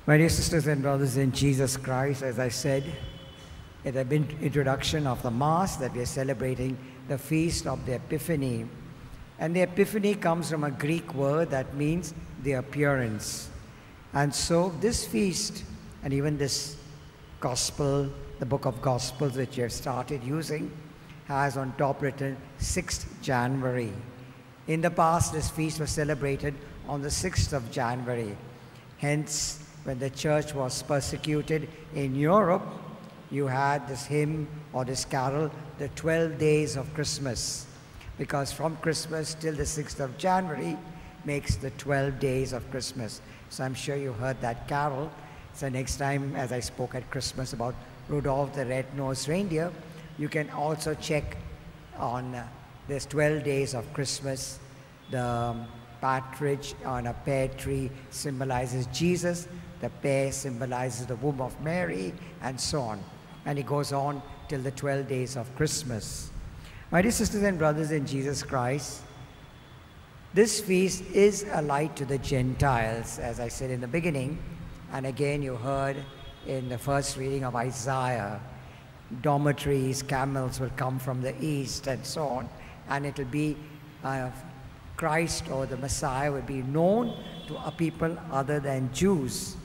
My dear sisters and brothers in Jesus Christ, as I said in the introduction of the Mass, that we are celebrating the feast of the Epiphany. And the Epiphany comes from a Greek word that means the appearance. And so this feast, and even this Gospel, the book of Gospels which we have started using, has on top written 6th January. In the past, this feast was celebrated on the 6th of January. Hence, when the church was persecuted in Europe, you had this hymn or this carol, the 12 days of Christmas, because from Christmas till the 6th of January makes the 12 days of Christmas. So I'm sure you heard that carol. So next time, as I spoke at Christmas about Rudolph the Red-Nosed Reindeer, you can also check on this 12 days of Christmas. The partridge on a pear tree symbolizes Jesus. The pear symbolizes the womb of Mary, and so on. And it goes on till the 12 days of Christmas. My dear sisters and brothers in Jesus Christ, this feast is a light to the Gentiles, as I said in the beginning. And again, you heard in the first reading of Isaiah, dormitories, camels will come from the east, and so on. And it will be Christ or the Messiah will be known to a people other than Jews.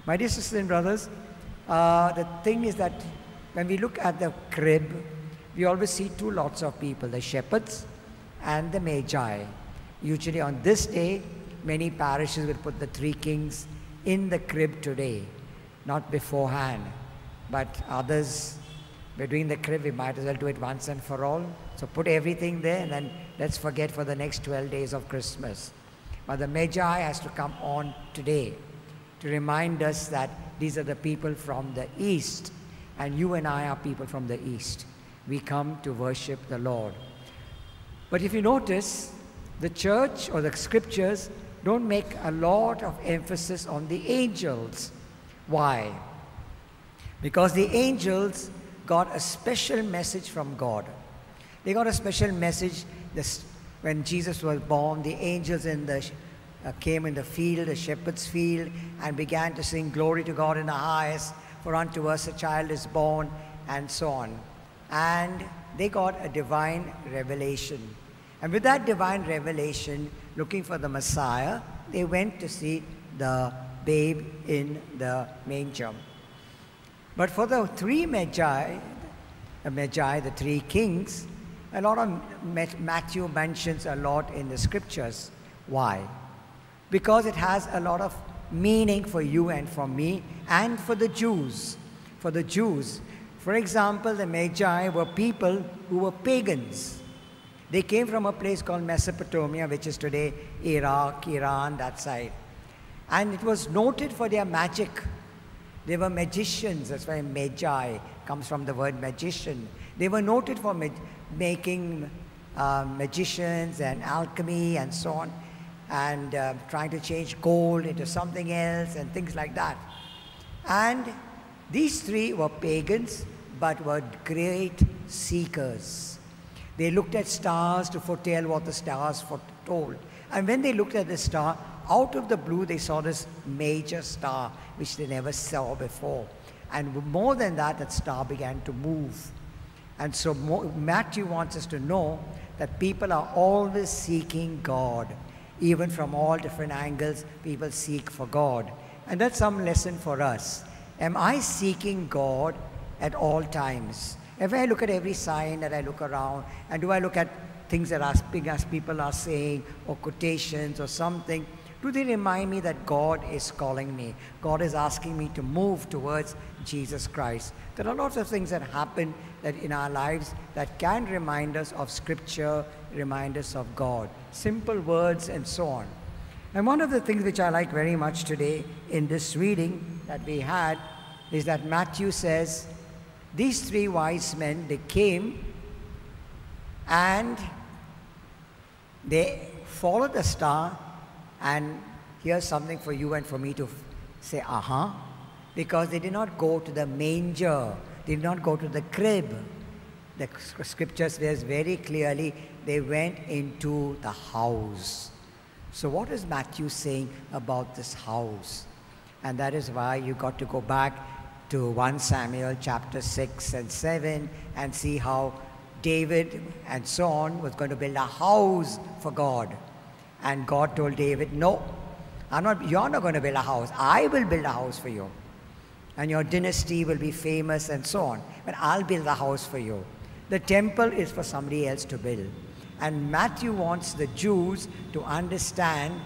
My dear sisters and brothers, the thing is that when we look at the crib, we always see two lots of people, the shepherds and the magi. Usually on this day, many parishes will put the three kings in the crib today, not beforehand. But others, we're doing the crib, we might as well do it once and for all. So put everything there and then let's forget for the next 12 days of Christmas. But the Magi has to come on today to remind us that these are the people from the East, and you and I are people from the East. We come to worship the Lord. But if you notice, the church or the scriptures don't make a lot of emphasis on the angels. Why? Because the angels got a special message from God. They got a special message. When Jesus was born, the angels came in the field, the shepherd's field, and began to sing, "Glory to God in the highest, for unto us a child is born," and so on. And they got a divine revelation. And with that divine revelation, looking for the Messiah, they went to see the babe in the manger. But for the three Magi, the three kings, a lot of Matthew mentions a lot in the scriptures. Why? Because it has a lot of meaning for you and for me and for the Jews. For the Jews, for example, the Magi were people who were pagans. They came from a place called Mesopotamia, which is today Iraq, Iran, that side. And it was noted for their magic. They were magicians. That's why Magi comes from the word magician. They were noted for making magicians and alchemy and so on, and trying to change gold into something else and things like that. And these three were pagans, but were great seekers. They looked at stars to foretell what the stars foretold. And when they looked at the star, out of the blue they saw this major star, which they never saw before. And more than that, that star began to move. And so Matthew wants us to know that people are always seeking God. Even from all different angles, people seek for God. And that's some lesson for us. Am I seeking God at all times? If I look at every sign that I look around, and do I look at things that people are saying, or quotations or something, do they remind me that God is calling me? God is asking me to move towards Jesus Christ. There are lots of things that happen in our lives that can remind us of Scripture, remind us of God. Simple words and so on. And one of the things which I like very much today in this reading that we had is that Matthew says, these three wise men, they came and they followed the star. And here's something for you and for me to say, because they did not go to the manger, they did not go to the crib. The scripture says very clearly, they went into the house. So what is Matthew saying about this house? And that is why you got to go back to 1 Samuel chapter 6 and 7 and see how David and so on was going to build a house for God. And God told David, no, you're not going to build a house. I will build a house for you. And your dynasty will be famous and so on. But I'll build a house for you. The temple is for somebody else to build. And Matthew wants the Jews to understand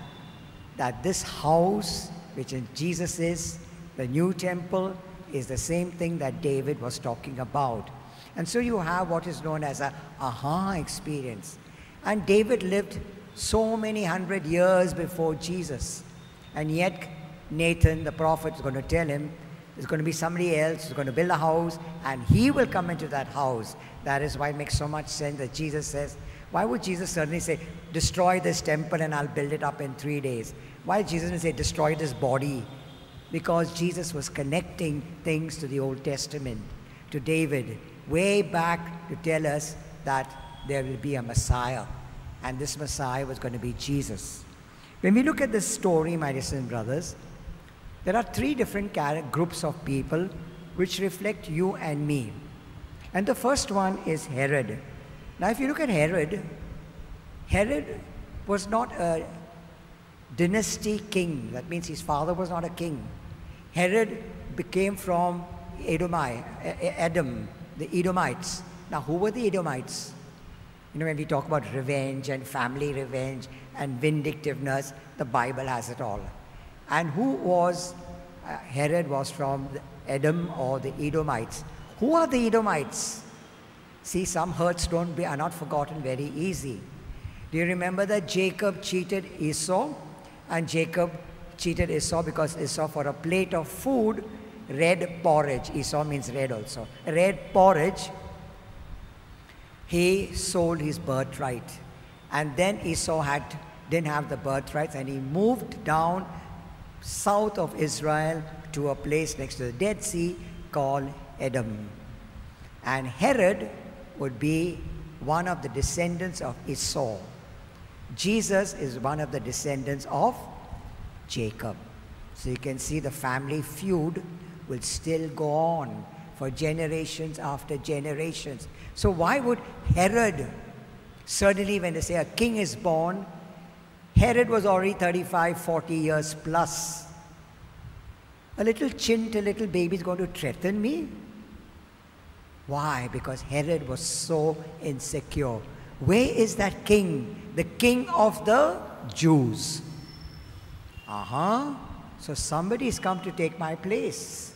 that this house, which in Jesus is the new temple, is the same thing that David was talking about. And so you have what is known as a aha experience. And David lived so many 100 years before Jesus. And yet Nathan, the prophet, is going to tell him, there's going to be somebody else who's going to build a house, and he will come into that house. That is why it makes so much sense that Jesus says, why would Jesus certainly say, destroy this temple and I'll build it up in 3 days? Why did Jesus say, destroy this body? Because Jesus was connecting things to the Old Testament, to David, way back to tell us that there will be a Messiah. And this Messiah was going to be Jesus. When we look at this story, my dear and brothers, there are 3 different groups of people which reflect you and me. And the first one is Herod. Now, if you look at Herod, Herod was not a dynasty king. That means his father was not a king. Herod came from Edom, the Edomites. Now, who were the Edomites? You know, when we talk about revenge and family revenge and vindictiveness, the Bible has it all. And who was, Herod was from Edom or the Edomites. Who are the Edomites? See, some hurts are not forgotten very easy. Do you remember that Jacob cheated Esau? And Jacob cheated Esau because Esau, for a plate of food, red porridge, Esau means red also, red porridge, he sold his birthright. And then Esau didn't have the birthright, and he moved down south of Israel to a place next to the Dead Sea called Edom. And Herod would be one of the descendants of Esau. Jesus is one of the descendants of Jacob. So you can see the family feud will still go on for generations after generations. So why would Herod, certainly when they say a king is born, Herod was already 35, 40 years plus. A little chint, a little baby is going to threaten me? Why? Because Herod was so insecure. Where is that king? The king of the Jews. So somebody has come to take my place.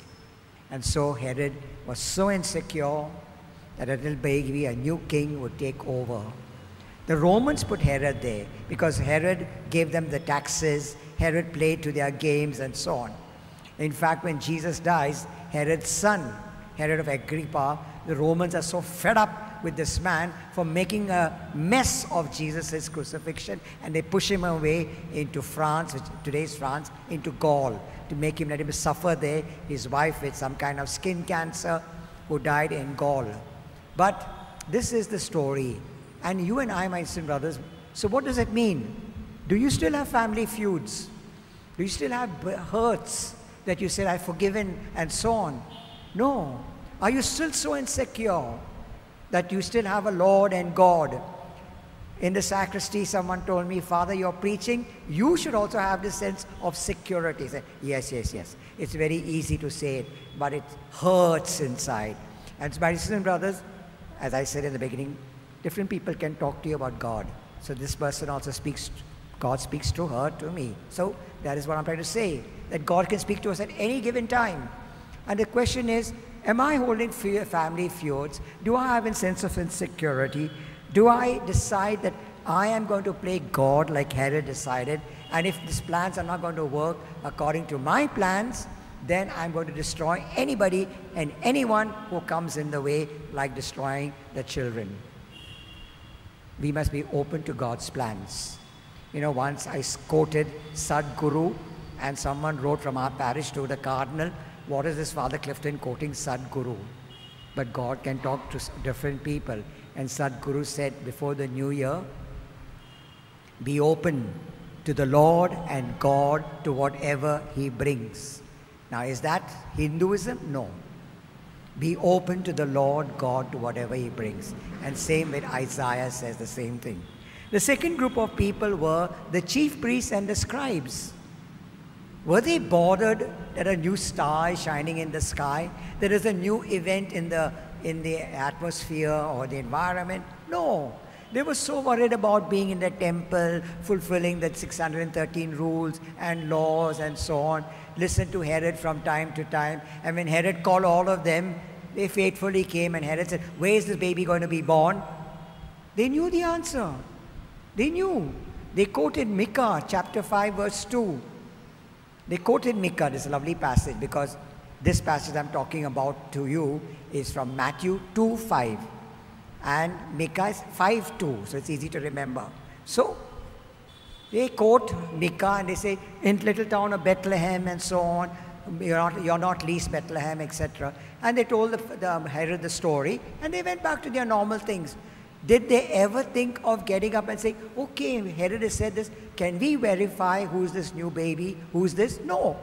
And so Herod was so insecure that a little baby, a new king, would take over. The Romans put Herod there because Herod gave them the taxes, Herod played to their games and so on. In fact, when Jesus dies, Herod's son, Herod of Agrippa, the Romans are so fed up with this man for making a mess of Jesus' crucifixion, and they push him away into France, which today's France, into Gaul, to make him, let him suffer there, his wife with some kind of skin cancer, who died in Gaul. But this is the story. And you and I, my sister brothers, so what does it mean? Do you still have family feuds? Do you still have hurts that you said, I've forgiven, and so on? No. Are you still so insecure that you still have a Lord and God? In the sacristy, someone told me, Father, you're preaching, you should also have this sense of security. I said, yes, yes, yes. It's very easy to say it, but it hurts inside. And my sisters and brothers, as I said in the beginning, different people can talk to you about God. So this person also speaks, God speaks to her, to me. So that is what I'm trying to say, that God can speak to us at any given time. And the question is, am I holding family feuds? Do I have a sense of insecurity? Do I decide that I am going to play God like Herod decided, and if these plans are not going to work according to my plans, then I'm going to destroy anybody and anyone who comes in the way, like destroying the children? We must be open to God's plans. You know, once I quoted Sadhguru, and someone wrote from our parish to the Cardinal, what is this Father Clifton quoting Sadhguru? But God can talk to different people. And Sadhguru said before the new year, be open to the Lord and God, to whatever He brings. Now, is that Hinduism? No. Be open to the Lord God, to whatever He brings. And same with Isaiah says the same thing. The second group of people were the chief priests and the scribes. Were they bothered that a new star is shining in the sky? There is a new event in the atmosphere or the environment? No. They were so worried about being in the temple, fulfilling the 613 rules and laws and so on. Listen to Herod from time to time. And when Herod called all of them, they faithfully came, and Herod said, where is this baby going to be born? They knew the answer. They knew. They quoted Micah chapter 5 verse 2. They quoted Micah. This is a lovely passage, because this passage I'm talking about to you is from Matthew 2:5. And Micah is 5:2, so it's easy to remember. So they quote Micah and they say, in little town of Bethlehem and so on, you're not least Bethlehem, etc. And they told Herod the story, and they went back to their normal things. Did they ever think of getting up and saying, okay, Herod has said this, can we verify who's this new baby? Who's this? No.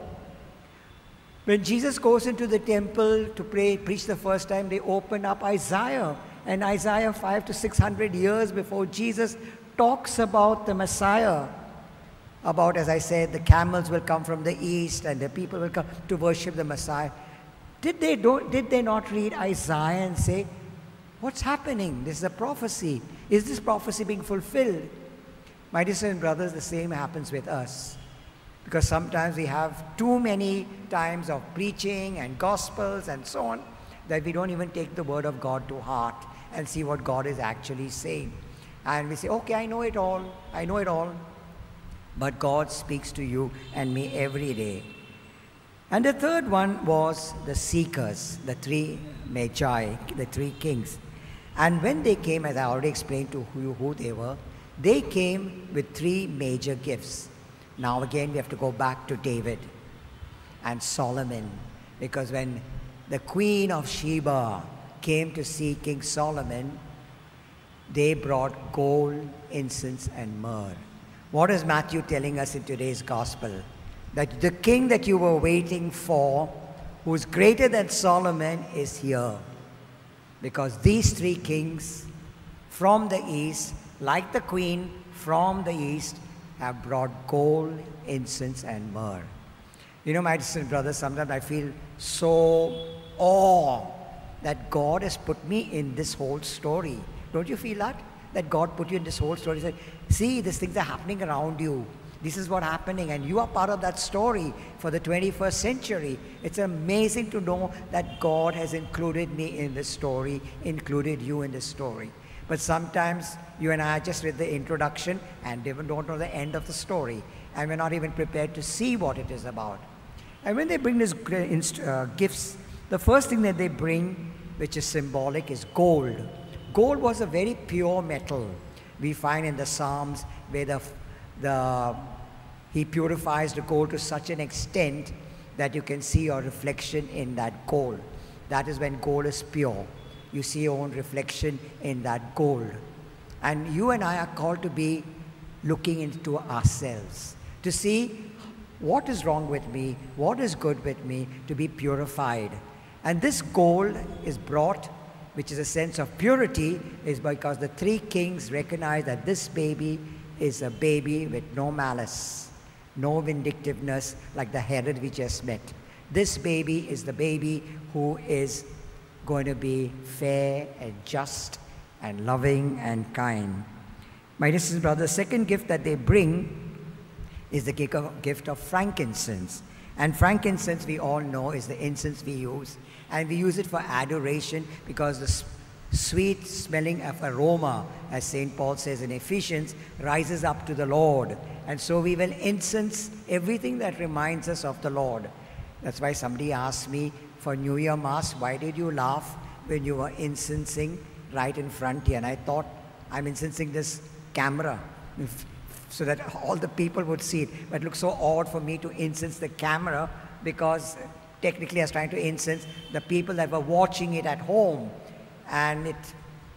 When Jesus goes into the temple to preach the first time, they open up Isaiah. And Isaiah 500 to 600 years before Jesus talks about the Messiah. About, as I said, the camels will come from the east and the people will come to worship the Messiah. Did they not read Isaiah and say, what's happening? This is a prophecy. Is this prophecy being fulfilled? My dear and brothers, the same happens with us. Because sometimes we have too many times of preaching and gospels and so on, that we don't even take the word of God to heart and see what God is actually saying. And we say, okay, I know it all. I know it all. But God speaks to you and me every day. And the third one was the seekers, the three magi, the three kings. And when they came, as I already explained to you who they were, they came with three major gifts. Now again, we have to go back to David and Solomon, because when the Queen of Sheba came to see King Solomon, they brought gold, incense, and myrrh. What is Matthew telling us in today's gospel? That the king that you were waiting for, who's greater than Solomon, is here. Because these three kings from the east, like the queen from the east, have brought gold, incense, and myrrh. You know, my dear brothers, sometimes I feel so awe that God has put me in this whole story. Don't you feel that? That God put you in this whole story. He said, see, these things are happening around you. This is what's happening, and you are part of that story for the 21st century. It's amazing to know that God has included me in this story, included you in this story. But sometimes you and I just read the introduction and even don't know the end of the story, and we're not even prepared to see what it is about. And when they bring these gifts, the first thing that they bring, which is symbolic, is gold. Gold was a very pure metal. We find in the Psalms where he purifies the gold to such an extent that you can see your reflection in that gold. That is when gold is pure. You see your own reflection in that gold. And you and I are called to be looking into ourselves, to see what is wrong with me, what is good with me, to be purified. And this gold is brought, which is a sense of purity, is because the three kings recognize that this baby is a baby with no malice, no vindictiveness like the Herod we just met. This baby is the baby who is going to be fair and just and loving and kind. My dear sisters and brothers, the second gift that they bring is the gift of frankincense. And frankincense, we all know, is the incense we use. And we use it for adoration because the sweet smelling of aroma, as St. Paul says in Ephesians, rises up to the Lord. And so we will incense everything that reminds us of the Lord. That's why somebody asked me for New Year Mass, why did you laugh when you were incensing right in front here? And I thought, I'm incensing this camera so that all the people would see it. But it looks so odd for me to incense the camera because technically I was trying to incense the people that were watching it at home. And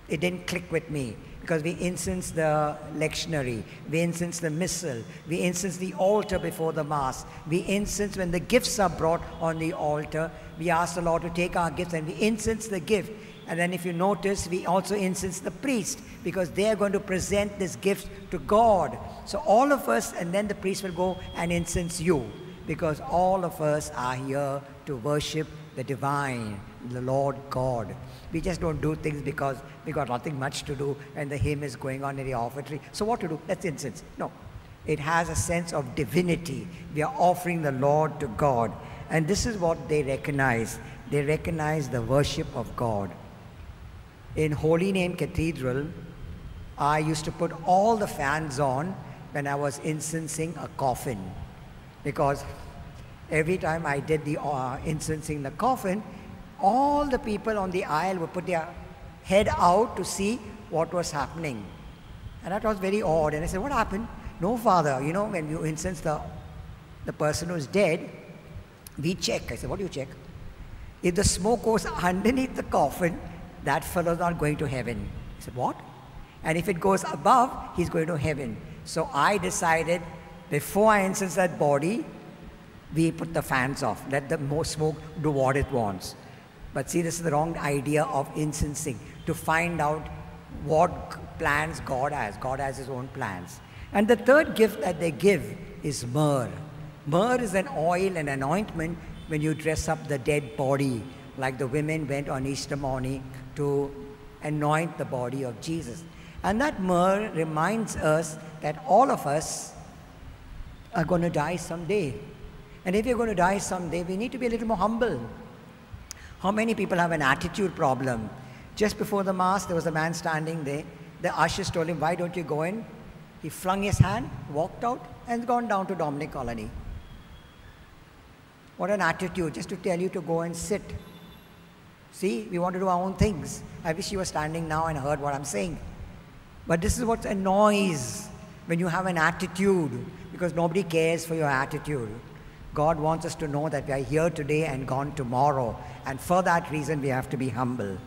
it didn't click with me. because we incense the lectionary, we incense the missal, we incense the altar before the Mass, we incense when the gifts are brought on the altar, we ask the Lord to take our gifts and we incense the gift. And then if you notice, we also incense the priest, because they are going to present this gift to God. So all of us, and then the priest will go and incense you, because all of us are here to worship the divine, the Lord God. We just don't do things because we got nothing much to do and the hymn is going on in the offertory. So what to do? Let's incense. No. It has a sense of divinity. We are offering the Lord to God. And this is what they recognize. They recognize the worship of God. In Holy Name Cathedral, I used to put all the fans on when I was incensing a coffin, because every time I did the incensing the coffin, all the people on the aisle would put their head out to see what was happening. And that was very odd. And I said, what happened? No, Father, you know, when you incense the person who's dead, we check. I said, what do you check? If the smoke goes underneath the coffin, that fellow's not going to heaven. I said, what? And if it goes above, he's going to heaven. So I decided, before I incense that body, we put the fans off. Let the smoke do what it wants. But see, this is the wrong idea of incensing, to find out what plans God has. God has his own plans. And the third gift that they give is myrrh. Myrrh is an oil and an ointment when you dress up the dead body, like the women went on Easter morning to anoint the body of Jesus. And that myrrh reminds us that all of us are going to die someday. And if you're going to die someday, we need to be a little more humble. How many people have an attitude problem? Just before the Mass, there was a man standing there. The ushers told him, why don't you go in? He flung his hand, walked out, and gone down to Dominic Colony. What an attitude, just to tell you to go and sit. See, we want to do our own things. I wish you were standing now and heard what I'm saying. But this is what annoys when you have an attitude, because nobody cares for your attitude. God wants us to know that we are here today and gone tomorrow. And for that reason, we have to be humble.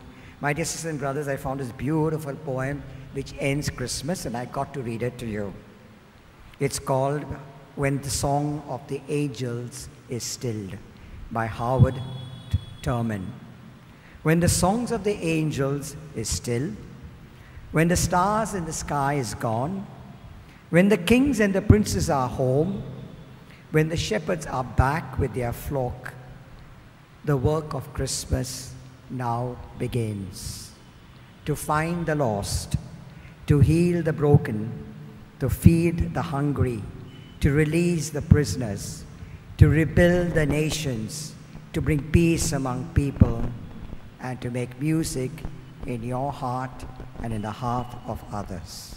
My dear sisters and brothers, I found this beautiful poem which ends Christmas, and I got to read it to you. It's called When the Song of the Angels is Stilled by Howard Thurman. When the songs of the angels is still, when the stars in the sky is gone, when the kings and the princes are home, when the shepherds are back with their flock, the work of Christmas now begins. To find the lost, to heal the broken, to feed the hungry, to release the prisoners, to rebuild the nations, to bring peace among people, and to make music in your heart and in the heart of others.